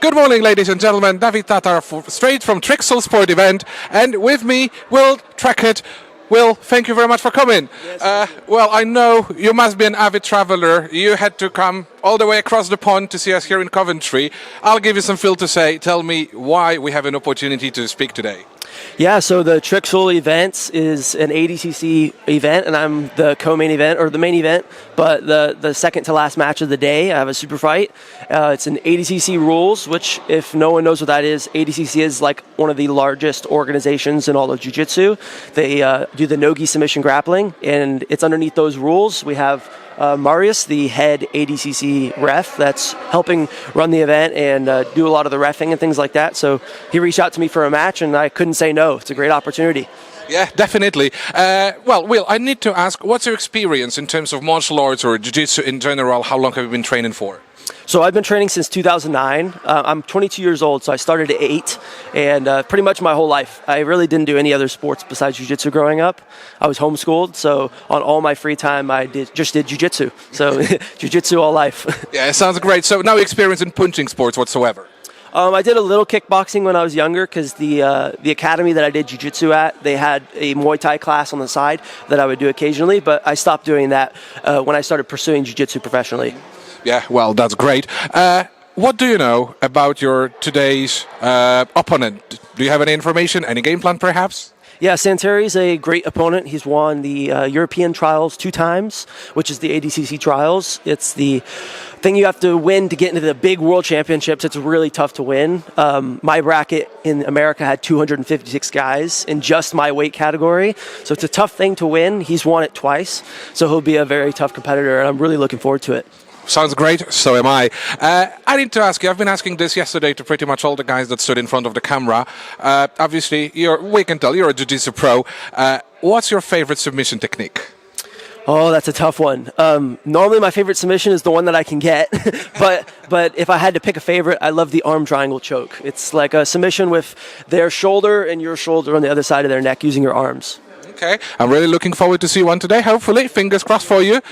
Good morning, ladies and gentlemen. David Tatar, straight from Trixel sport event, and with me, Will Tackett. Will, thank you very much for coming. Yes, well, I know you must be an avid traveler. You had to come all the way across the pond to see us here in Coventry. I'll give you some fill to say. Tell me why we have an opportunity to speak today. Yeah, so the Trixel event is an ADCC event, and I'm the co-main event, or the main event, but the second to last match of the day. I have a super fight. It's an ADCC rules, which, if no one knows what that is, ADCC is like one of the largest organizations in all of jiu-jitsu. They do the no-gi submission grappling, and it's underneath those rules. We have Marius, the head ADCC ref, that's helping run the event and do a lot of the reffing and things like that. So he reached out to me for a match, and I couldn't say no. It's a great opportunity. Yeah, definitely. Well, Will, I need to ask, what's your experience in terms of martial arts or jiu-jitsu in general? How long have you been training for? So I've been training since 2009. I'm 22 years old, so I started at 8, and pretty much my whole life. I really didn't do any other sports besides jiu-jitsu growing up. I was homeschooled, so on all my free time, I just did jiu-jitsu. So jiu-jitsu all life. Yeah, it sounds great. So no experience in punching sports whatsoever? I did a little kickboxing when I was younger because the academy that I did jiu-jitsu at, they had a Muay Thai class on the side that I would do occasionally, but I stopped doing that when I started pursuing jiu-jitsu professionally. Yeah, well, that's great. What do you know about your today's opponent? Do you have any information, any game plan perhaps? Yeah, Santeri's a great opponent. He's won the European trials 2 times, which is the ADCC trials. It's the thing you have to win to get into the big world championships. It's really tough to win. My bracket in America had 256 guys in just my weight category. So it's a tough thing to win. He's won it twice. So he'll be a very tough competitor, and I'm really looking forward to it. Sounds great, so am I. I need to ask you, I've been asking this yesterday to pretty much all the guys that stood in front of the camera. Obviously, we can tell you're a jiu-jitsu pro. What's your favorite submission technique? Oh, that's a tough one. Normally my favorite submission is the one that I can get, but if I had to pick a favorite, I love the arm triangle choke. It's like a submission with their shoulder and your shoulder on the other side of their neck using your arms. Okay, I'm really looking forward to see one today, hopefully. Fingers crossed for you.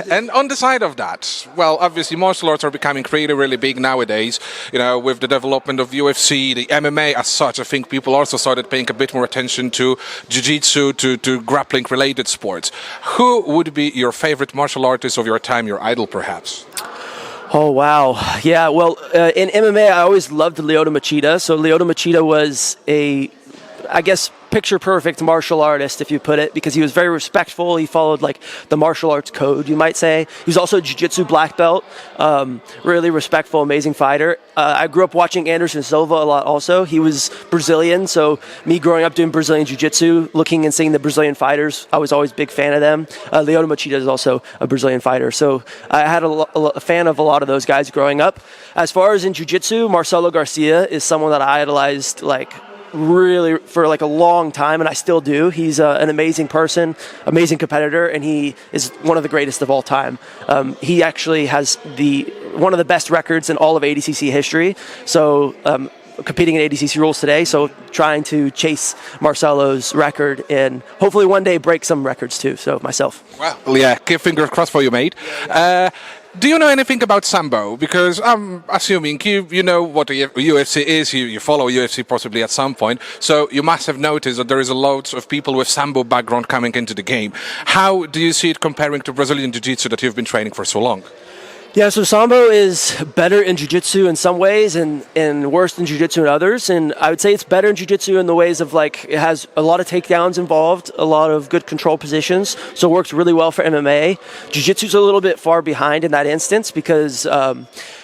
And on the side of that, well, obviously martial arts are becoming really big nowadays. You know, with the development of UFC, the MMA as such, I think people also started paying a bit more attention to jiu-jitsu, to grappling-related sports. Who would be your favorite martial artist of your time, your idol perhaps? Oh, wow. Yeah, well, in MMA, I always loved Lyoto Machida. So Lyoto Machida was I guess, picture-perfect martial artist, if you put it, because he was very respectful. He followed, like, the martial arts code, you might say. He was also a jiu-jitsu black belt, really respectful, amazing fighter. I grew up watching Anderson Silva a lot also. He was Brazilian, so me growing up doing Brazilian jiu-jitsu, looking and seeing the Brazilian fighters, I was always a big fan of them. Lyoto Machida is also a Brazilian fighter, so I had a fan of a lot of those guys growing up. As far as in jiu-jitsu, Marcelo Garcia is someone that I idolized, like, really for like a long time, and I still do. He's an amazing person, amazing competitor, and he is one of the greatest of all time. He actually has one of the best records in all of ADCC history. So competing in ADCC rules today, so trying to chase Marcelo's record and hopefully one day break some records too. So myself. Well, yeah, keep fingers crossed for you, mate. Do you know anything about Sambo? Because I'm assuming you know what the UFC is, you follow UFC possibly at some point, so you must have noticed that there is a lot of people with Sambo background coming into the game. How do you see it comparing to Brazilian Jiu-Jitsu that you've been training for so long? Yeah, so Sambo is better in jiu-jitsu in some ways and worse than jiu-jitsu in others. And I would say it's better in jiu-jitsu in the ways of, like, it has a lot of takedowns involved, a lot of good control positions, so it works really well for MMA. Jiu-jitsu's a little bit far behind in that instance because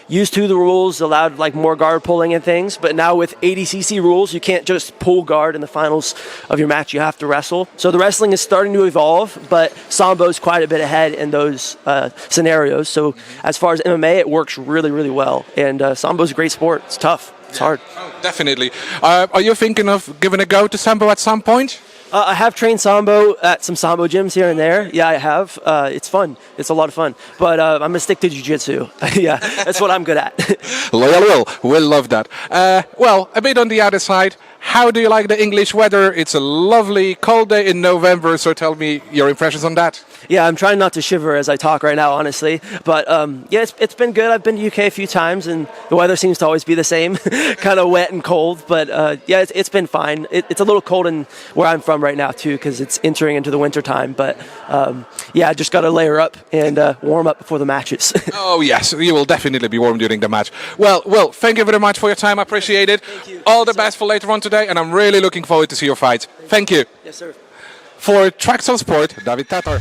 used to the rules allowed like more guard pulling and things, but now with ADCC rules, you can't just pull guard in the finals of your match. You have to wrestle. So the wrestling is starting to evolve, but Sambo's quite a bit ahead in those scenarios. So as far as MMA, it works really well. And Sambo's a great sport. It's tough. It's hard. Oh, definitely. Are you thinking of giving a go to Sambo at some point? I have trained Sambo at some Sambo gyms here and there. Yeah, I have. It's fun. It's a lot of fun. But I'm going to stick to jiu-jitsu. Yeah, that's what I'm good at. Loyal Will love that. Well, a bit on the other side, How do you like the English weather? It's a lovely cold day in November, so tell me your impressions on that. Yeah, I'm trying not to shiver as I talk right now, honestly. But yeah, it's been good. I've been to UK a few times, and the weather seems to always be the same, kind of wet and cold. But yeah, it's been fine. It's a little cold in where I'm from right now too, because it's entering into the winter time. But yeah, I just got to layer up and warm up before the matches. Oh yes, you will definitely be warm during the match. Well, thank you very much for your time. I appreciate it. Thank you. All the best for later on today, and I'm really looking forward to see your fight. Thank you. Yes, sir. For Trixel Sport, David Tatar.